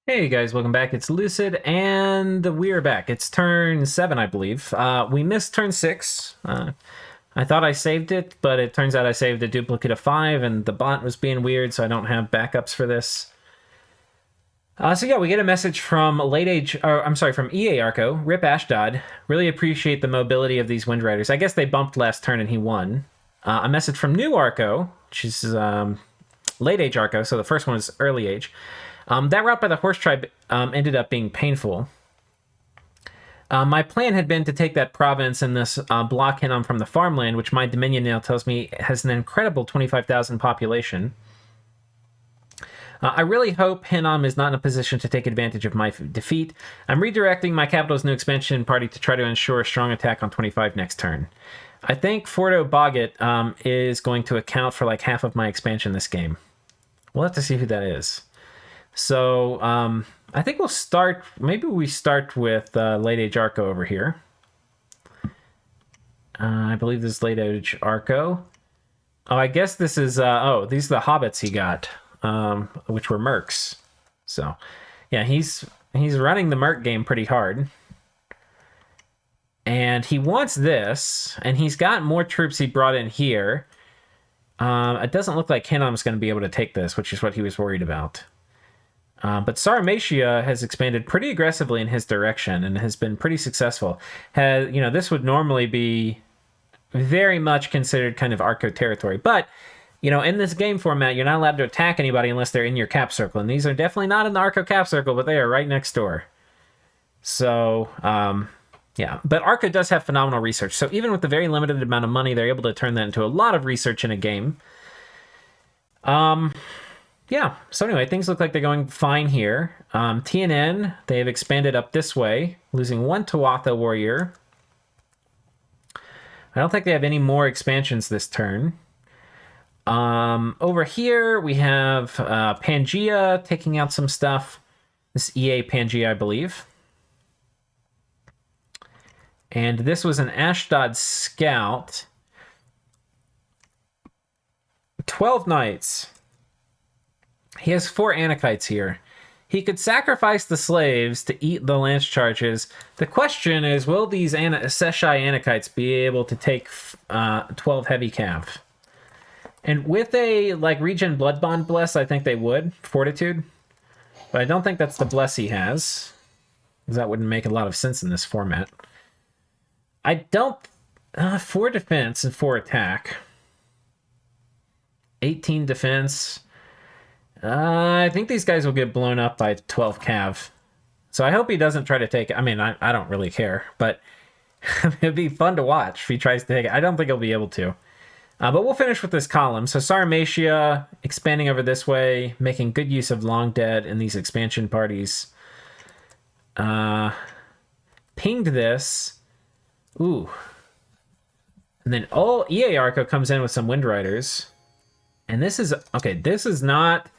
Hey guys, welcome back. It's Lucid, and we're back. It's turn 7, I believe. We missed turn 6. I thought I saved it, but it turns out I saved a duplicate of 5, and the bot was being weird, so I don't have backups for this. So yeah, we get a message from from EA Arco, Rip Ashdod. Really appreciate the mobility of these Wind Riders. I guess they bumped last turn and he won. A message from New Arco, which is late age Arco, so the first one is early age. That route by the Horse Tribe ended up being painful. My plan had been to take that province and this block Hinnom from the farmland, which my Dominion now tells me has an incredible 25,000 population. I really hope Hinnom is not in a position to take advantage of my defeat. I'm redirecting my capital's new expansion party to try to ensure a strong attack on 25 next turn. I think Fordo Boggett is going to account for like half of my expansion this game. We'll have to see who that is. So I think we'll start, maybe we start with Late Age Arco over here. I believe this is Late Age Arco. Oh, I guess this is, these are the hobbits he got, which were mercs. So yeah, he's running the merc game pretty hard. And he wants this, and he's got more troops he brought in here. It doesn't look like Hinnom's going to be able to take this, which is what he was worried about. But Sarmatia has expanded pretty aggressively in his direction and has been pretty successful. This would normally be very much considered kind of Arco territory. But, in this game format, you're not allowed to attack anybody unless they're in your cap circle. And these are definitely not in the Arco cap circle, but they are right next door. So, yeah. But Arco does have phenomenal research. So even with the very limited amount of money, they're able to turn that into a lot of research in a game. Yeah, so anyway, things look like they're going fine here. TNN, they have expanded up this way, losing one Tuatha warrior. I don't think they have any more expansions this turn. Over here, we have Pangaea taking out some stuff. This EA Pangaea, I believe. And this was an Ashdod scout. 12 knights. He has 4 Anakites here. He could sacrifice the slaves to eat the lance charges. The question is, will these Seshai Anakites be able to take 12 heavy cav? And with a regen blood bond bless, I think they would. Fortitude. But I don't think that's the bless he has, because that wouldn't make a lot of sense in this format. I don't... 4 defense and 4 attack. 18 defense... I think these guys will get blown up by 12 cav. So I hope he doesn't try to take it. I mean, I don't really care, but it'd be fun to watch if he tries to take it. I don't think he'll be able to. But we'll finish with this column. So Sarmatia expanding over this way, making good use of Long Dead in these expansion parties. Pinged this. Ooh. And then EA Arco comes in with some Wind Riders. And this is not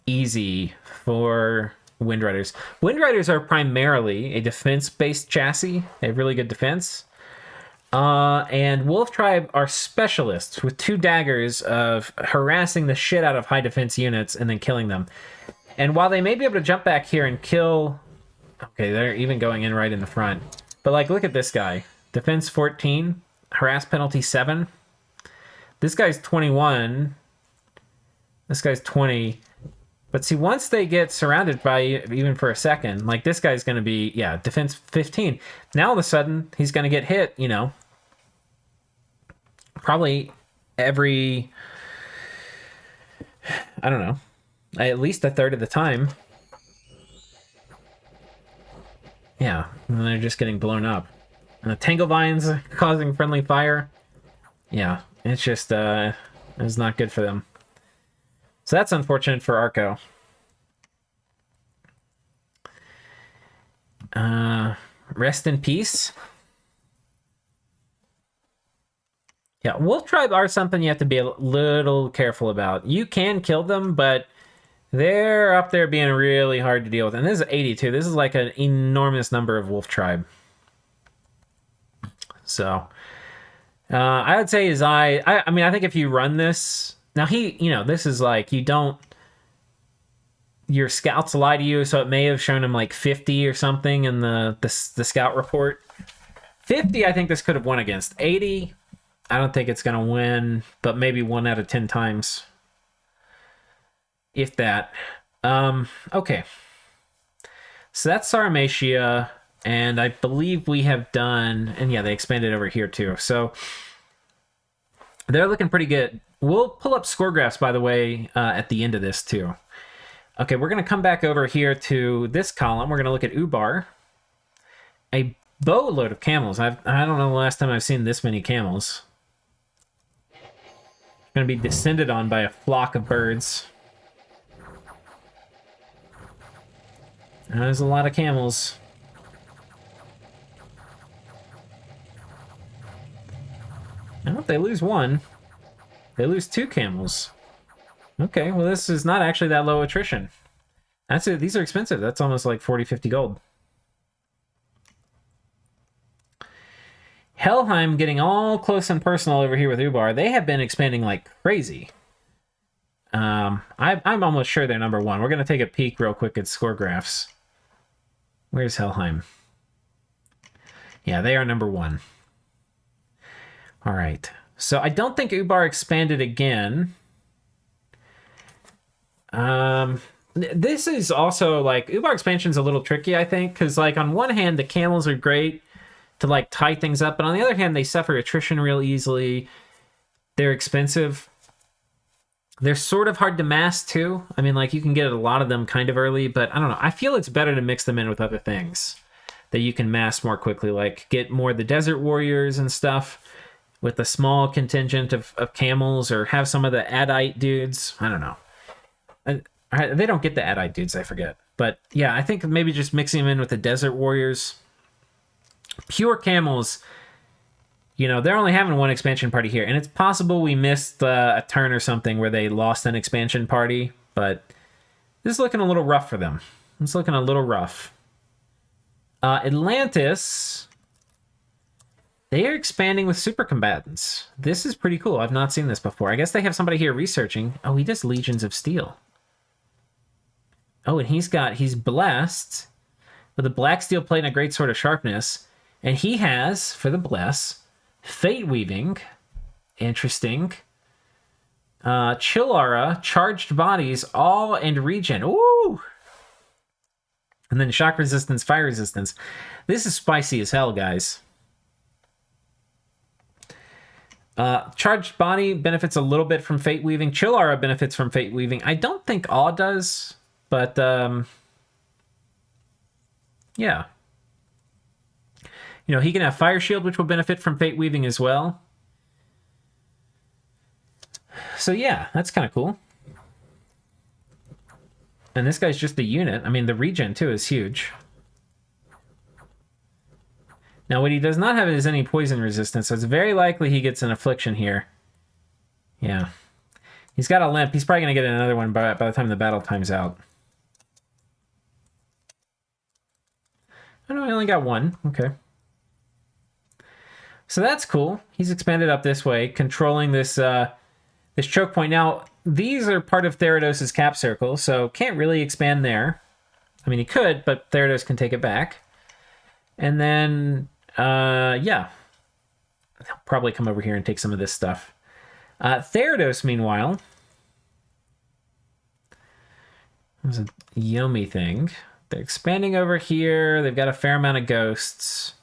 easy for Wind Riders. Wind Riders are primarily a defense-based chassis. They have really good defense. And Wolf Tribe are specialists with 2 daggers of harassing the shit out of high defense units and then killing them. And while they may be able to jump back here and kill... Okay, they're even going in right in the front. But look at this guy. Defense 14, harass penalty 7. This guy's 21. This guy's 20. But see, once they get surrounded by, even for a second, this guy's going to be, defense 15. Now, all of a sudden, he's going to get hit, probably every, I don't know, at least a third of the time. Yeah, and they're just getting blown up. And the Tangle Vines causing friendly fire. Yeah, it's just, it's not good for them. So that's unfortunate for Arco. Rest in peace. Yeah, Wolf Tribe are something you have to be a little careful about. You can kill them, but they're up there being really hard to deal with. And this is 82. This is like an enormous number of Wolf Tribe. So, I would say I mean, I think if you run this... Now, this is you your scouts lie to you, so it may have shown him like 50 or something in the scout report. 50, I think this could have won against. 80, I don't think it's going to win, but maybe 1 out of 10 times. If that. Okay. So that's Sarmatia, and I believe we have done... And yeah, they expanded over here too. So they're looking pretty good. We'll pull up score graphs, by the way, at the end of this too. Okay, we're going to come back over here to this column. We're going to look at Ubar. A boatload of camels. I don't know the last time I've seen this many camels. Going to be descended on by a flock of birds. There's a lot of camels. I hope they lose 1. They lose 2 camels. Okay, well, this is not actually that low attrition. That's it. These are expensive. That's almost like 40, 50 gold. Helheim getting all close and personal over here with Ubar. They have been expanding like crazy. I'm almost sure they're number 1. We're going to take a peek real quick at score graphs. Where's Helheim? Yeah, they are number 1. All right. So I don't think Ubar expanded again. This is also like Ubar expansion's a little tricky, I think, because like on one hand the camels are great to like tie things up, but on the other hand they suffer attrition real easily. They're expensive. They're sort of hard to mass too. I mean, like you can get a lot of them kind of early, but I don't know. I feel it's better to mix them in with other things that you can mass more quickly, like get more of the desert warriors and stuff with a small contingent of camels, or have some of the Adite dudes. I don't know. They don't get the Adite dudes, I forget. But yeah, I think maybe just mixing them in with the desert warriors. Pure camels, you know, they're only having 1 expansion party here. And it's possible we missed a turn or something where they lost an expansion party. But this is looking a little rough for them. It's looking a little rough. Atlantis, they are expanding with super combatants. This is pretty cool. I've not seen this before. I guess they have somebody here researching. Oh, he does Legions of Steel. Oh, and he's blessed with a black steel plate and a great sword of sharpness. And he has, for the bless, Fate Weaving. Interesting. Chillara, Charged Bodies, all and regen. Ooh! And then shock resistance, fire resistance. This is spicy as hell, guys. Charged Body benefits a little bit from Fate Weaving. Chillara benefits from Fate Weaving. I don't think Awe does, but yeah. You know, he can have Fire Shield, which will benefit from Fate Weaving as well. So yeah, that's kind of cool. And this guy's just a unit. I mean, the regen, too, is huge. Now, what he does not have is any poison resistance, so it's very likely he gets an affliction here. Yeah. He's got a limp. He's probably going to get another one by the time the battle time's out. Oh, no, he only got 1. Okay. So that's cool. He's expanded up this way, controlling this this choke point. Now, these are part of Therados' cap circle, so can't really expand there. I mean, he could, but Therados can take it back. And then, yeah. He'll probably come over here and take some of this stuff. Therados, meanwhile, there's a Yomi thing. They're expanding over here. They've got a fair amount of ghosts.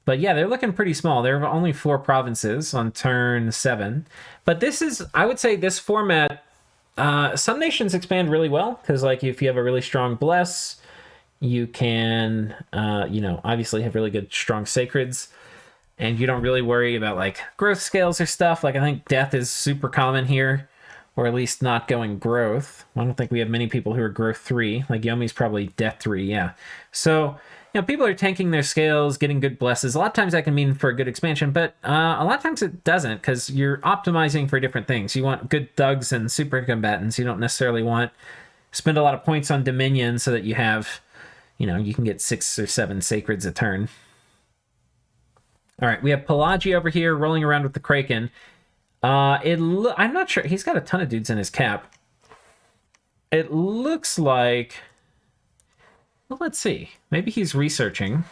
But yeah, they're looking pretty small. There are only 4 provinces on turn 7. But this is, I would say, this format, some nations expand really well. Because, like, if you have a really strong Bless, you can, you know, obviously have really good, strong Sacreds. And you don't really worry about, like, growth scales or stuff. Like, I think Death is super common here. Or at least not going growth. I don't think we have many people who are growth 3. Like, Yomi's probably death 3, yeah. So, you know, people are tanking their scales, getting good blesses. A lot of times that can mean for a good expansion, but a lot of times it doesn't, because you're optimizing for different things. You want good thugs and super combatants. You don't necessarily want spend a lot of points on Dominion so that you have, you know, you can get 6 or 7 Sacreds a turn. All right, we have Pelagi over here rolling around with the Kraken. I'm not sure. He's got a ton of dudes in his cap. it looks like... Well, let's see. Maybe he's researching.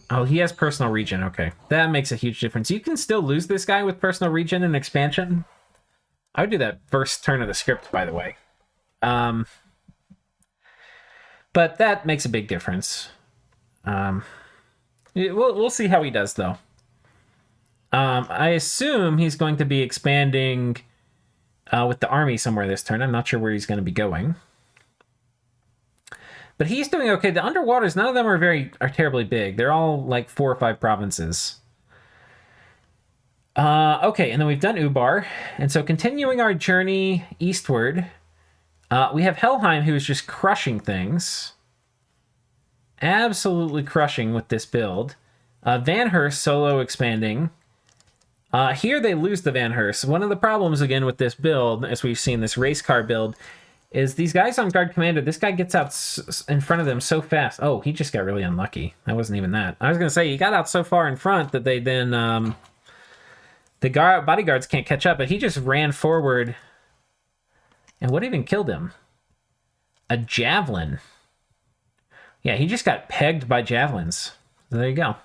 Oh, he has personal regen. Okay. That makes a huge difference. You can still lose this guy with personal regen and expansion. I would do that first turn of the script, by the way. But that makes a big difference. We'll see how he does, though. I assume he's going to be expanding with the army somewhere this turn. I'm not sure where he's going to be going. But he's doing okay. The underwaters, none of them are terribly big. They're all like 4 or 5 provinces. Okay, and then we've done Ubar. And so continuing our journey eastward, we have Helheim, who's just crushing things. Absolutely crushing with this build. Vanhurst solo expanding. Here they lose the Vanhurst. One of the problems, again, with this build, as we've seen, this race car build, is these guys on Guard Commander, this guy gets out in front of them so fast. Oh, he just got really unlucky. That wasn't even that. I was going to say, he got out so far in front that they then... the bodyguards can't catch up, but he just ran forward. And what even killed him? A javelin. Yeah, he just got pegged by javelins. So there you go.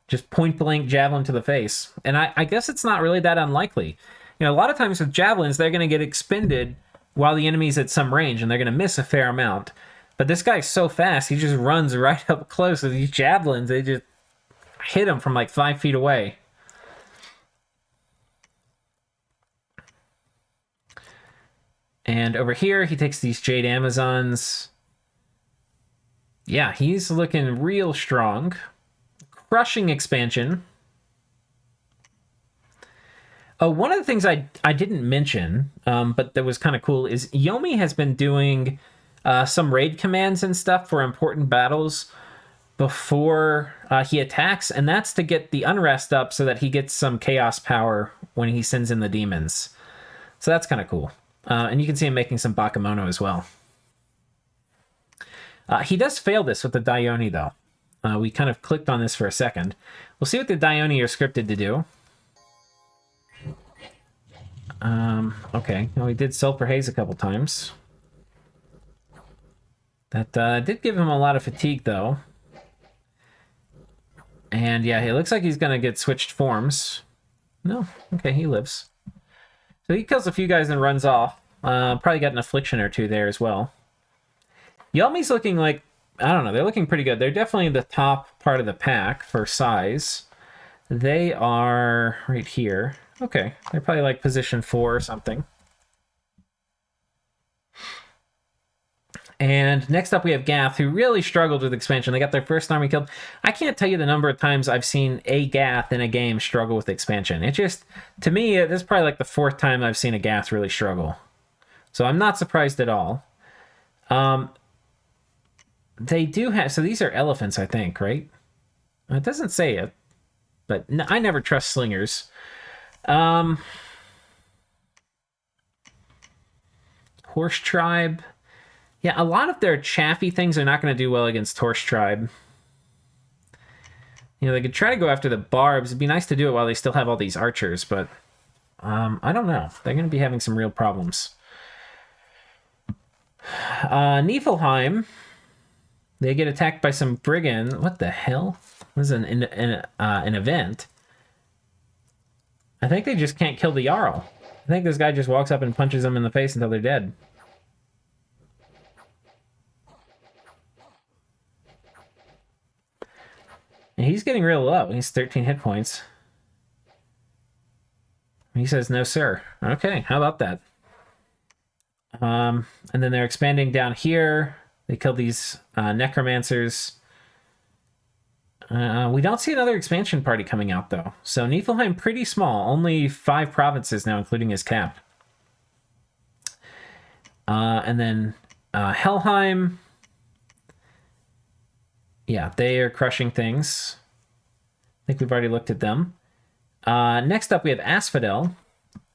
Just point-blank javelin to the face. And I guess it's not really that unlikely. You know, a lot of times with javelins, they're going to get expended while the enemy's at some range, and they're going to miss a fair amount. But this guy's so fast, he just runs right up close with these javelins. They just hit him from like 5 feet away. And over here, he takes these Jade Amazons. Yeah, he's looking real strong. Crushing expansion. Oh, one of the things I didn't mention, but that was kind of cool, is Yomi has been doing some raid commands and stuff for important battles before he attacks, and that's to get the unrest up so that he gets some chaos power when he sends in the demons. So that's kind of cool. And you can see him making some Bakemono as well. He does fail this with the Dione, though. We kind of clicked on this for a second. We'll see what the Dione are scripted to do. Okay. Well, we did Sulphur Haze a couple times. That did give him a lot of fatigue, though. And yeah, it looks like he's going to get switched forms. No. Okay, he lives. So he kills a few guys and runs off. Probably got an affliction or two there as well. Yomi's looking like, I don't know, they're looking pretty good. They're definitely the top part of the pack for size. They are right here. Okay, they're probably like position 4 or something. And next up we have Gath, who really struggled with expansion. They got their first army killed. I can't tell you the number of times I've seen a Gath in a game struggle with expansion. It just, to me, this is probably like the 4th time I've seen a Gath really struggle. So I'm not surprised at all. They do have, so these are elephants, I think, right? It doesn't say it, but I never trust slingers. Horse Tribe. Yeah, a lot of their chaffy things are not going to do well against Horse Tribe. You know, they could try to go after the barbs. It'd be nice to do it while they still have all these archers, but I don't know. They're going to be having some real problems. Niflheim. They get attacked by some brigand. What the hell? This is an event. I think they just can't kill the Jarl. I think this guy just walks up and punches them in the face until they're dead. And he's getting real low. He's 13 hit points. He says, no, sir. Okay, how about that? And then they're expanding down here. They kill these necromancers. We don't see another expansion party coming out, though. So Niflheim, pretty small. Only 5 provinces now, including his cap. And then Helheim. Yeah, they are crushing things. I think we've already looked at them. Next up, we have Asphadel.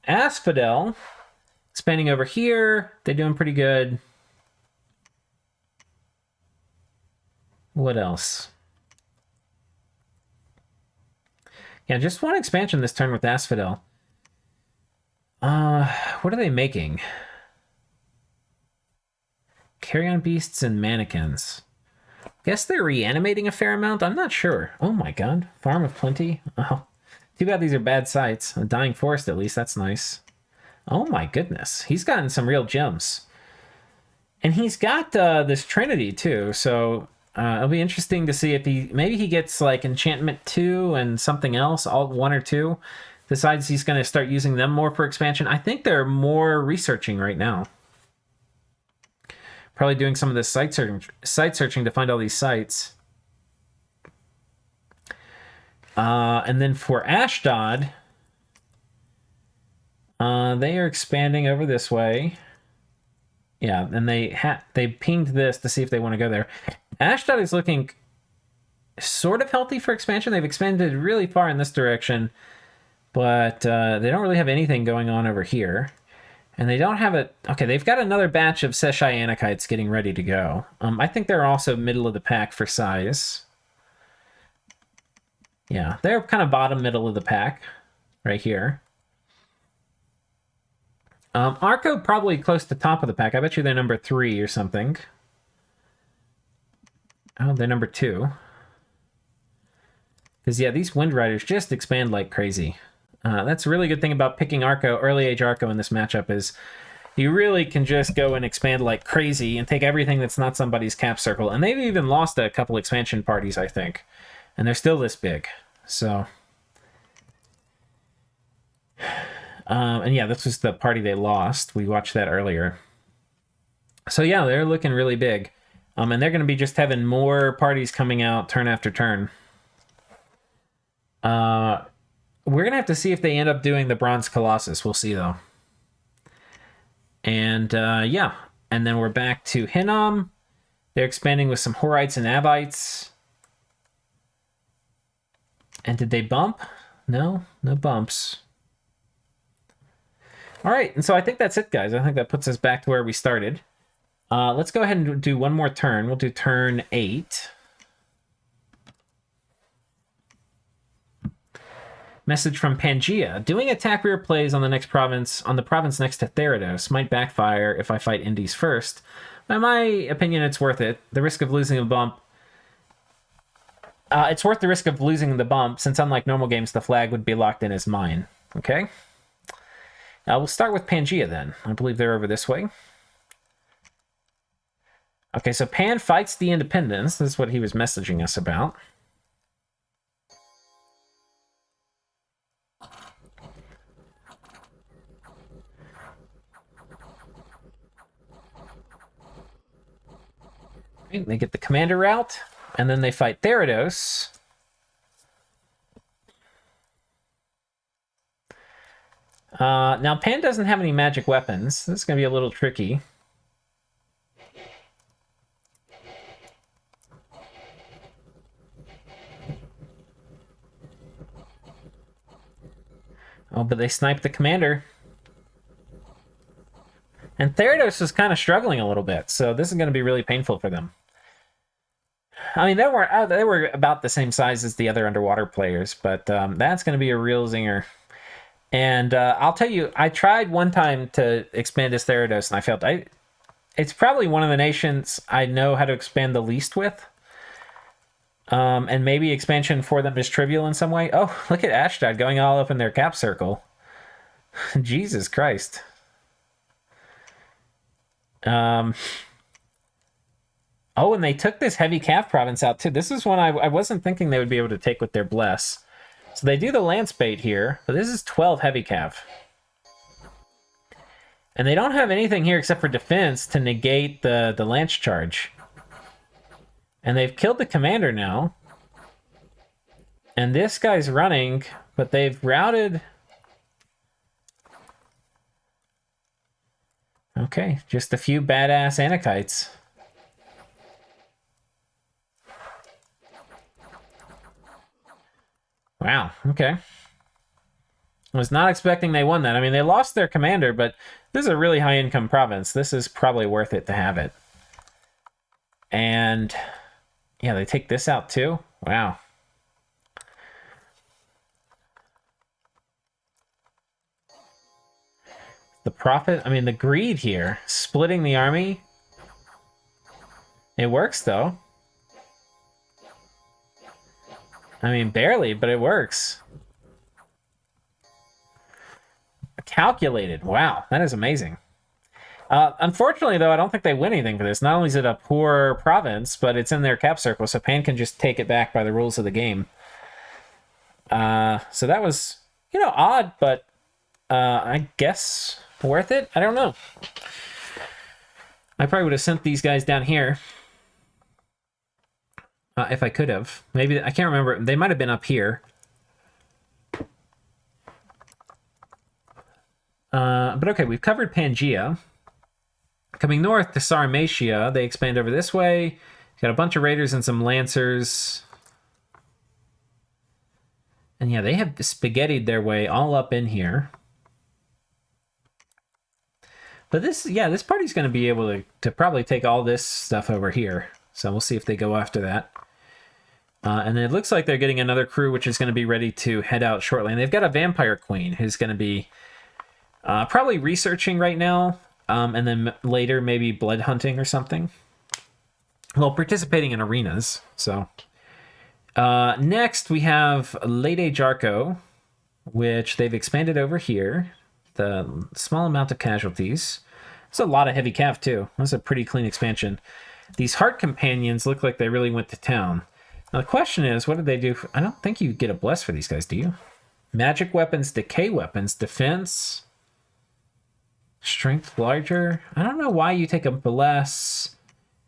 Asphadel, expanding over here. They're doing pretty good. What else? Yeah, just one expansion this turn with Asphadel. What are they making? Carrion beasts and mannequins. Guess they're reanimating a fair amount? I'm not sure. Oh my god. Farm of Plenty? Oh. Too bad these are bad sites. A dying forest, at least. That's nice. Oh my goodness. He's gotten some real gems. And he's got this Trinity, too. So it'll be interesting to see if maybe he gets like Enchantment 2 and something else, all 1 or 2. Decides he's going to start using them more for expansion. I think they're more researching right now. Probably doing some of this site searching to find all these sites. And then for Ashdod, they are expanding over this way. Yeah, and they pinged this to see if they want to go there. Ashdod is looking sort of healthy for expansion. They've expanded really far in this direction, but they don't really have anything going on over here. And they don't have it. Okay, they've got another batch of Seshai Anakites getting ready to go. I think they're also middle of the pack for size. Yeah, they're kind of bottom middle of the pack right here. Arco probably close to top of the pack. I bet you they're number 3 or something. Oh, they're number 2. Because, yeah, these Wind Riders just expand like crazy. That's a really good thing about picking Arco, early age Arco in this matchup is you really can just go and expand like crazy and take everything that's not somebody's cap circle. And they've even lost a couple expansion parties, I think. And they're still this big. So... and yeah, this was the party they lost. We watched that earlier. So yeah, they're looking really big. And they're going to be just having more parties coming out turn after turn. We're going to have to see if they end up doing the Bronze Colossus. We'll see, though. And yeah, and then we're back to Hinnom. They're expanding with some Horites and Avites. And did they bump? No, no bumps. All right, and so I think that's it, guys. I think that puts us back to where we started. Let's go ahead and do one more turn. We'll do turn 8. Message from Pangaea. Doing attack rear plays on the province next to Therados might backfire if I fight Indies first. In my opinion, it's worth it. The risk of losing a bump. It's worth the risk of losing the bump, since unlike normal games, the flag would be locked in as mine. Okay? We'll start with Pangaea then. I believe they're over this way. Okay, so Pan fights the Independence. This is what he was messaging us about. Okay, they get the commander route, and then they fight Therados. Now, Pan doesn't have any magic weapons. This is going to be a little tricky. Oh, but they sniped the commander. And Therados is kind of struggling a little bit, so this is going to be really painful for them. I mean, they were about the same size as the other underwater players, but that's going to be a real zinger. And I'll tell you, I tried one time to expand as Therados, and I failed. It's probably one of the nations I know how to expand the least with. And maybe expansion for them is trivial in some way. Oh, look at Ashdod going all up in their cap circle. Jesus Christ. Oh, and they took this heavy calf province out too. This is one I wasn't thinking they would be able to take with their bless. So they do the lance bait here, but this is 12 heavy calf. And they don't have anything here except for defense to negate the lance charge. And they've killed the commander now. And this guy's running, but they've routed... Okay, just a few badass Anakites. Wow, okay. I was not expecting they won that. I mean, they lost their commander, but this is a really high-income province. This is probably worth it to have it. And, yeah, they take this out too? Wow. The profit, I mean, the greed here. Splitting the army. It works, though. I mean, barely, but it works. Calculated. Wow, that is amazing. Unfortunately, though, I don't think they win anything for this. Not only is it a poor province, but it's in their cap circle, so Pan can just take it back by the rules of the game. So that was, odd, but I guess worth it? I don't know. I probably would have sent these guys down here. If I could have. Maybe, I can't remember. They might have been up here. But okay, we've covered Pangaea. Coming north to Sarmatia, they expand over this way. Got a bunch of raiders and some lancers. And yeah, they have spaghettied their way all up in here. But this party's going to be able to probably take all this stuff over here. So we'll see if they go after that. And it looks like they're getting another crew, which is going to be ready to head out shortly. And they've got a vampire queen who's going to be probably researching right now. And then later maybe blood hunting or something. Well, participating in arenas. So next we have Late Age Arco, which they've expanded over here. The small amount of casualties. It's a lot of heavy cav too. That's a pretty clean expansion. These Heart Companions look like they really went to town. Now the question is, what did they do? I don't think you get a bless for these guys, do you? Magic weapons, decay weapons, defense... Strength larger. I don't know why you take a bless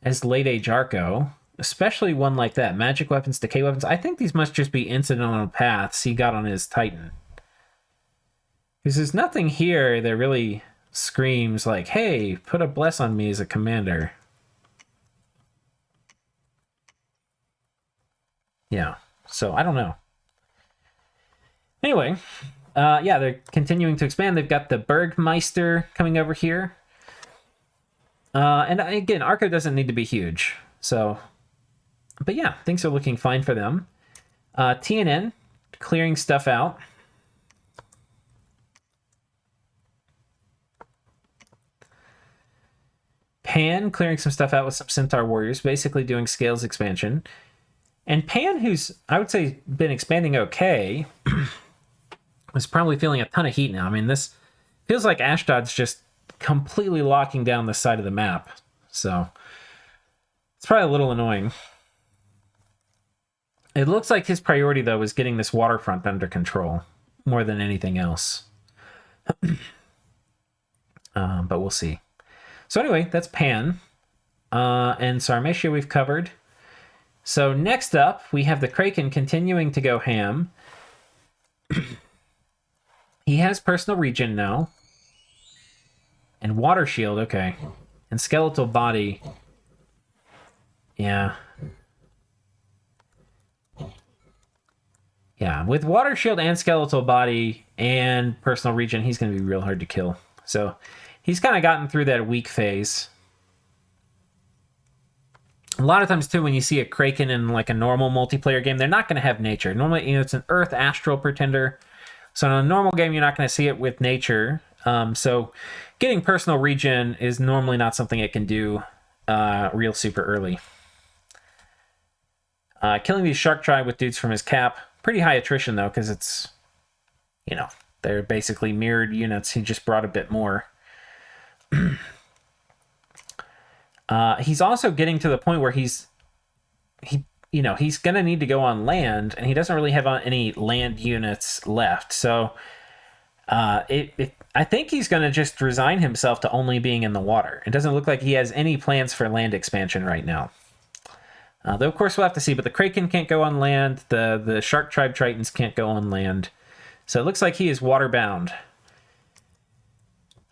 as Late Age Arco, especially one like that. Magic weapons, decay weapons. I think these must just be incidental paths he got on his Titan. Because there's nothing here that really screams like, hey, put a bless on me as a commander. Yeah, so I don't know. Anyway... yeah, they're continuing to expand. They've got the Bergmeister coming over here. And again, Arco doesn't need to be huge. So, but yeah, things are looking fine for them. TNN, clearing stuff out. Pan, clearing some stuff out with some Centaur Warriors, basically doing scales expansion. And Pan, who's, I would say, been expanding okay... is probably feeling a ton of heat now. I mean, this feels like Ashdod's just completely locking down the side of the map. So, it's probably a little annoying. It looks like his priority, though, is getting this waterfront under control more than anything else. But we'll see. So anyway, that's Pan. And Sarmatia we've covered. So next up, we have the Kraken continuing to go ham. He has personal regen now. And water shield, okay. And skeletal body. Yeah. Yeah, with water shield and skeletal body and personal regen, he's going to be real hard to kill. So he's kind of gotten through that weak phase. A lot of times, too, when you see a Kraken in like a normal multiplayer game, they're not going to have nature. Normally, it's an Earth Astral Pretender. So in a normal game, you're not going to see it with nature. So getting personal regen is normally not something it can do real super early. Killing these Shark Tribe with dudes from his cap. Pretty high attrition, though, because it's, they're basically mirrored units. He just brought a bit more. He's also getting to the point where he's going to need to go on land, and he doesn't really have any land units left. So I think he's going to just resign himself to only being in the water. It doesn't look like he has any plans for land expansion right now. Though, of course, we'll have to see. But the Kraken can't go on land. The Shark Tribe Tritons can't go on land. So it looks like he is water-bound.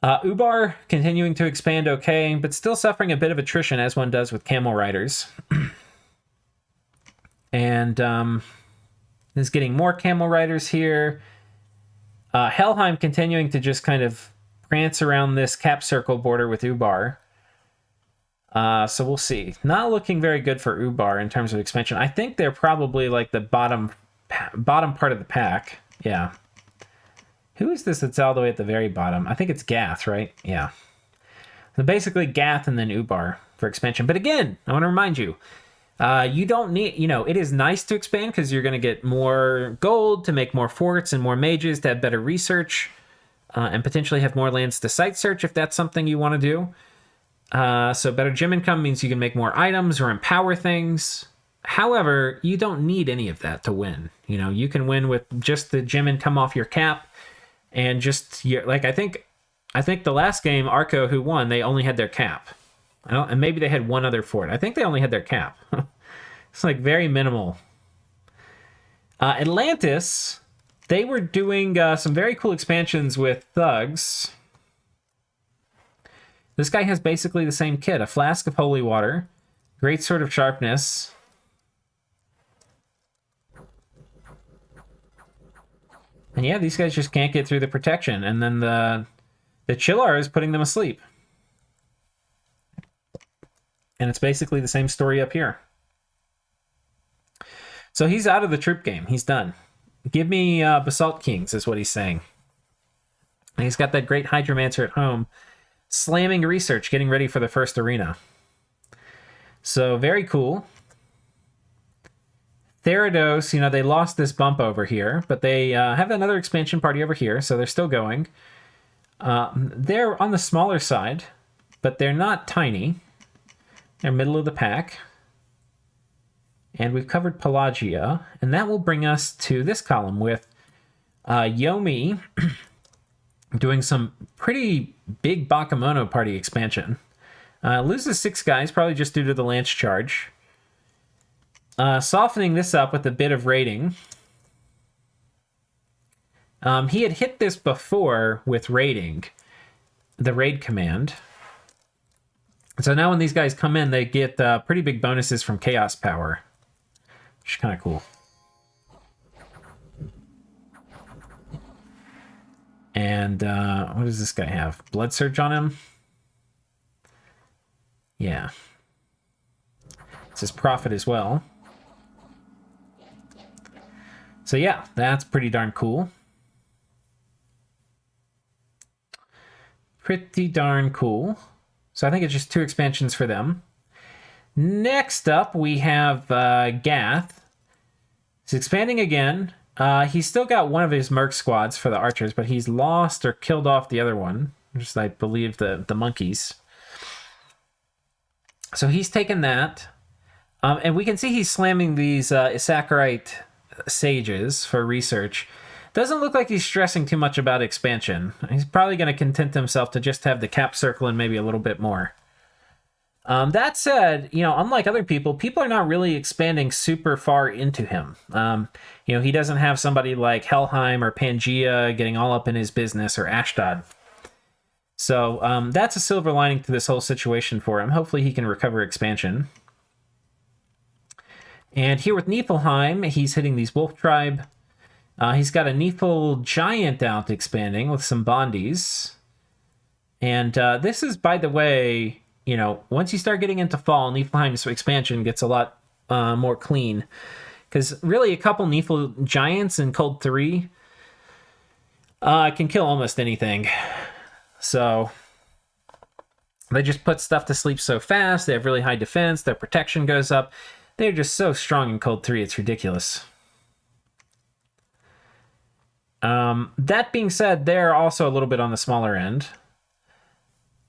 Ubar continuing to expand okay, but still suffering a bit of attrition, as one does with Camel Riders. And is getting more Camel Riders here. Helheim continuing to just kind of prance around this cap circle border with Ubar. So we'll see. Not looking very good for Ubar in terms of expansion. I think they're probably like the bottom part of the pack. Yeah. Who is this that's all the way at the very bottom? I think it's Gath, right? Yeah. So basically Gath and then Ubar for expansion. But again, I want to remind you, you don't need, it is nice to expand because you're going to get more gold to make more forts and more mages to have better research and potentially have more lands to site search if that's something you want to do. So better gem income means you can make more items or empower things. However, you don't need any of that to win. You can win with just the gem income off your cap and just I think the last game, Arco, who won, they only had their cap. And maybe they had one other fort. I think they only had their cap. It's like very minimal. Atlantis, they were doing some very cool expansions with thugs. This guy has basically the same kit. A flask of holy water. Great sword of sharpness. And yeah, these guys just can't get through the protection. And then the Chillar is putting them asleep. And it's basically the same story up here. So he's out of the troop game. He's done. Give me Basalt Kings is what he's saying. And he's got that great Hydromancer at home. Slamming research, getting ready for the first arena. So very cool. Therados, they lost this bump over here, but they have another expansion party over here, so they're still going. They're on the smaller side, but they're not tiny. They're middle of the pack. And we've covered Pelagia, and that will bring us to this column with Yomi doing some pretty big Bakemono party expansion. Loses 6 guys, probably just due to the lance charge. Softening this up with a bit of raiding. He had hit this before with raiding, the raid command. So now when these guys come in, they get pretty big bonuses from chaos power, which is kind of cool. And what does this guy have? Blood Surge on him? Yeah. It's his profit as well. So yeah, that's pretty darn cool. Pretty darn cool. So I think it's just 2 expansions for them. Next up, we have Gath. He's expanding again. He's still got one of his merc squads for the archers, but he's lost or killed off the other one. Just, I believe, the monkeys. So he's taken that. And we can see he's slamming these Saccharite sages for research. Doesn't look like he's stressing too much about expansion. He's probably going to content himself to just have the cap circle and maybe a little bit more. That said, unlike other people are not really expanding super far into him. He doesn't have somebody like Helheim or Pangaea getting all up in his business, or Ashdod. So that's a silver lining to this whole situation for him. Hopefully he can recover expansion. And here with Niflheim, he's hitting these wolf tribe. He's got a Nifl giant out expanding with some Bondies. And this is, by the way, once you start getting into fall, Niflheim's expansion gets a lot more clean. Because really, a couple Nifl giants in Cold 3 can kill almost anything. So they just put stuff to sleep so fast. They have really high defense. Their protection goes up. They're just so strong in Cold 3, it's ridiculous. That being said, they're also a little bit on the smaller end.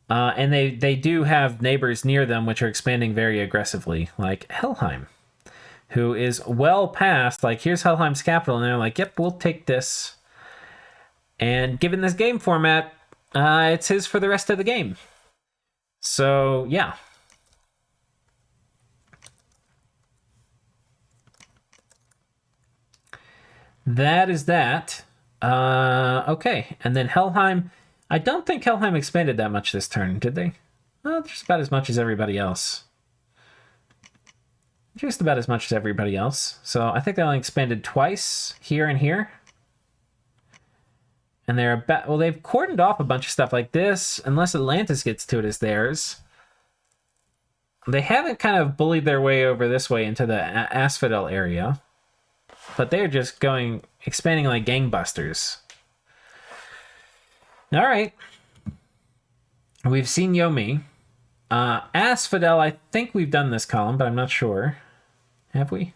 And they do have neighbors near them which are expanding very aggressively, like Helheim, who is well past, here's Helheim's capital, and they're like, yep, we'll take this. And given this game format, it's his for the rest of the game. So, yeah. That is that. Okay, and then Helheim. I don't think Helheim expanded that much this turn, did they? Well, just about as much as everybody else. Just about as much as everybody else. So I think they only expanded twice, here and here. And they're about, well, they've cordoned off a bunch of stuff like this, unless Atlantis gets to it as theirs. They haven't kind of bullied their way over this way into the Asphadel area. But they're just expanding like gangbusters. All right. We've seen Yomi. Asphadel, I think we've done this column, but I'm not sure. Have we?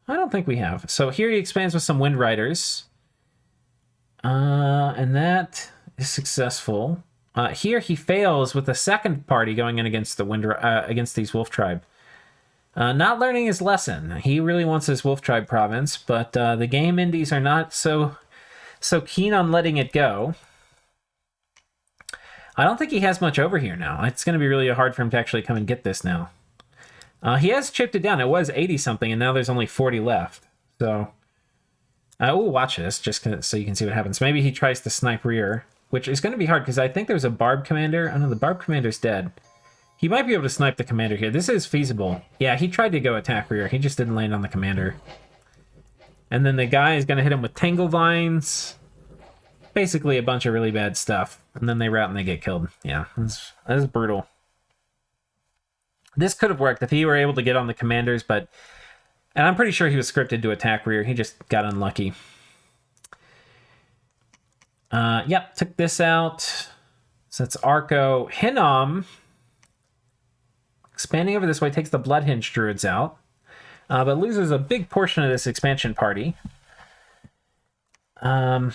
I don't think we have. So here he expands with some Wind Riders. And that is successful. Here he fails with the second party going in against the against these Wolf Tribe. Not learning his lesson. He really wants his Wolf Tribe province, but the game indies are not so keen on letting it go. I don't think he has much over here now. It's going to be really hard for him to actually come and get this now. He has chipped it down. It was 80-something, and now there's only 40 left. So, I will watch this, just so you can see what happens. Maybe he tries to snipe rear, which is going to be hard, because I think there's a Barb Commander. I know the Barb Commander's dead. He might be able to snipe the Commander here. This is feasible. Yeah, he tried to go attack rear. He just didn't land on the Commander. And then the guy is going to hit him with Tangle Vines. Basically a bunch of really bad stuff. And then they rout and they get killed. Yeah, that is brutal. This could have worked if he were able to get on the Commanders, but... And I'm pretty sure he was scripted to attack rear. He just got unlucky. Yep, took this out. So that's Arco. Hinnom, expanding over this way, takes the Bloodhinge Druids out. But loses a big portion of this expansion party. Arco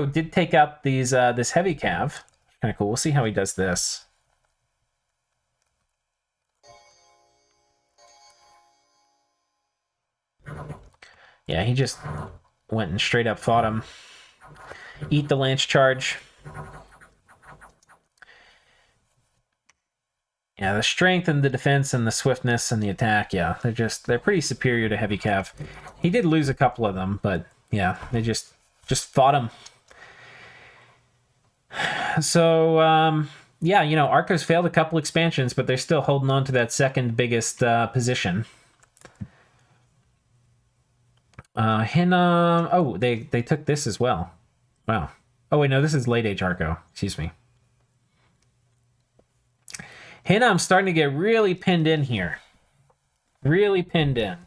did take out this heavy cav. Kind of cool. We'll see how he does this. Yeah, he just went and straight up fought him. Eat the lance charge. Yeah, the strength and the defense and the swiftness and the attack, yeah, they're pretty superior to heavy cav. He did lose a couple of them, but yeah, they just fought him. So, yeah, you know, Arco's failed a couple expansions, but they're still holding on to that second biggest position. Hinnom... Oh, they took this as well. Wow. Oh, wait, no, this is late age Arco. Excuse me. Hinnom's starting to get really pinned in here. Really pinned in.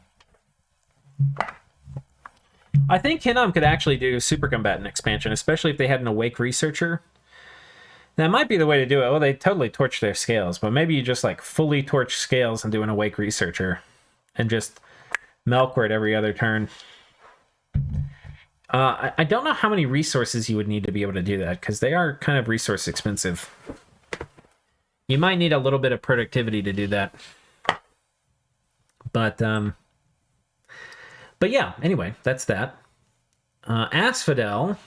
I think Hinnom could actually do Super Combatant expansion, especially if they had an Awake Researcher. That might be the way to do it. Well, they totally torch their scales, but maybe you just like fully torch scales and do an Awake Researcher and just Melkor every other turn. I don't know how many resources you would need to be able to do that, because they are kind of resource expensive. You might need a little bit of productivity to do that. But yeah, anyway, that's that. Asphadel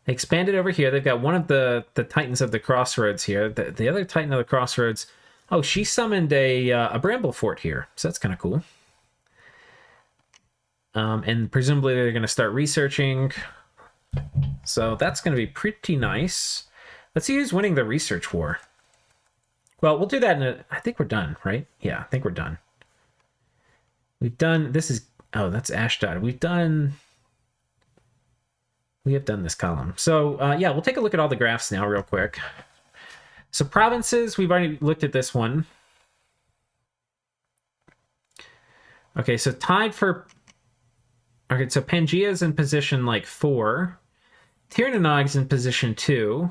expanded over here. They've got one of the Titans of the Crossroads here. The other Titan of the Crossroads... Oh, she summoned a Bramble Fort here, so that's kind of cool. And presumably they're going to start researching. So that's going to be pretty nice. Let's see who's winning the research war. Well, we'll do that I think we're done, right? Yeah, I think we're done. We've done... This is... Oh, that's Ashdod. We have done this column. So, yeah, we'll take a look at all the graphs now real quick. So provinces, we've already looked at this one. Okay, so tied for... Okay, so Pangaea's in position, like, 4. Tirnanog's in position 2.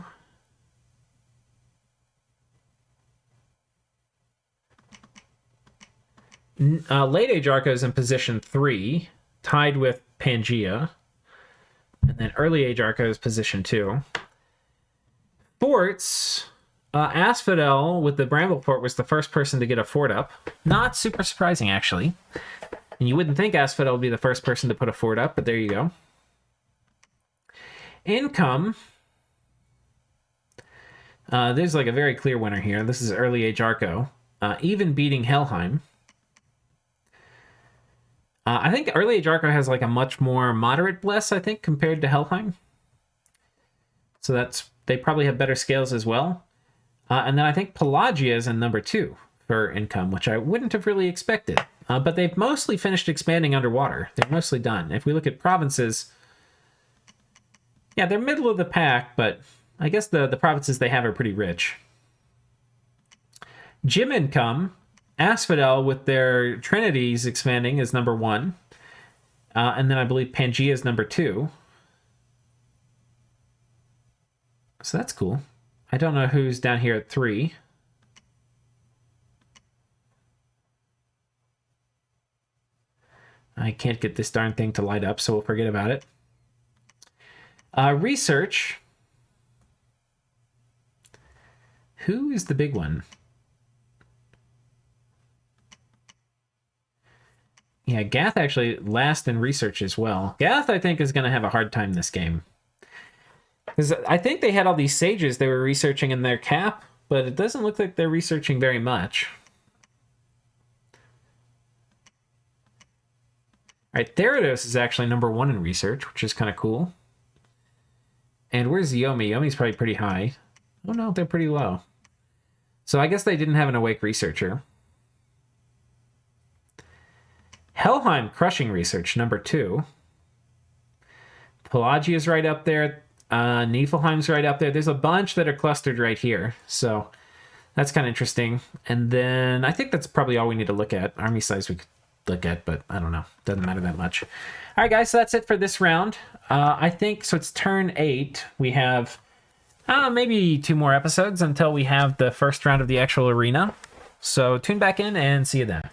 Late Age Arco's in position 3, tied with Pangaea. And then Early Age Arco's position 2. Forts, Asphadel with the Bramble Fort was the first person to get a fort up. Not super surprising, actually. And you wouldn't think Asphadel would be the first person to put a fort up, but there you go. Income. There's like a very clear winner here. This is Early Age Arco. Even beating Helheim. I think Early Age Arco has like a much more moderate bless, I think, compared to Helheim. So they probably have better scales as well. And then I think Pelagia is in number 2 for income, which I wouldn't have really expected. But they've mostly finished expanding underwater. They're mostly done. If we look at provinces, yeah, they're middle of the pack, but I guess the provinces they have are pretty rich. Gym income, Asphadel with their Trinities expanding is number 1. And then I believe Pangaea is number 2. So that's cool. I don't know who's down here at 3. I can't get this darn thing to light up, so we'll forget about it. Research. Who is the big one? Yeah, Gath actually last in research as well. Gath, I think, is going to have a hard time this game. Because I think they had all these sages they were researching in their cap, but it doesn't look like they're researching very much. All right, Therados is actually number 1 in research, which is kind of cool. And where's Yomi? Yomi's probably pretty high. Oh no, they're pretty low. So I guess they didn't have an awake researcher. Helheim crushing research, number 2. Pelagia's right up there. Niflheim's right up there. There's a bunch that are clustered right here. So that's kind of interesting. And then I think that's probably all we need to look at. Army size we could look at, but I don't know. Doesn't matter that much. All right, guys, so that's it for this round. I think, so it's turn 8. We have maybe 2 more episodes until we have the first round of the actual arena. So tune back in and see you then.